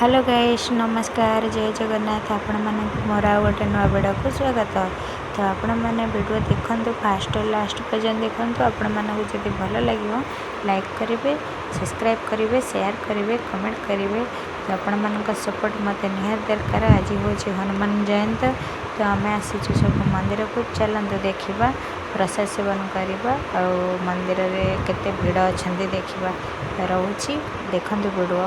Hello guys नमस्कार जय जगन्नाथ आपण मैंने मोर आ गोटे नुआ वीडियो को स्वागत। तो आपण मैंने वीडियो देखते फास्ट और लास्ट पर्यटन देखते आपण मानक जब भल लगे लाइक करेंगे सब्सक्राइब करेंगे शेयर करेंगे कमेंट करेंगे। तो आपण मान सपोर्ट मत निहार दरकार। आज हूँ हनुमान जयंती तो आम आसीचु सब मंदिर को चलते देखा प्रसाद सेवन करवा और मंदिर में केते भीड़ अच्छा देखा रोचे देखते वीडियो।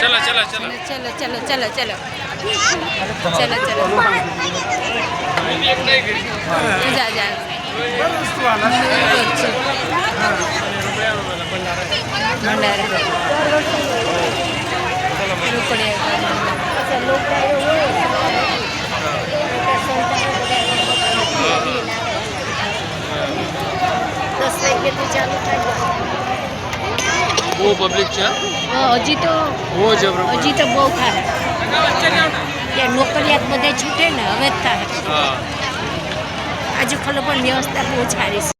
चलो चलो चलो चलो चलो चलो चलो चलो चलो चलो जा जा वो पब्लिक हजी तो वो जबर बहु था नौकरियात बधे छूटे ने हवे था आज खलो पण व्यवस्था बहुत सारी।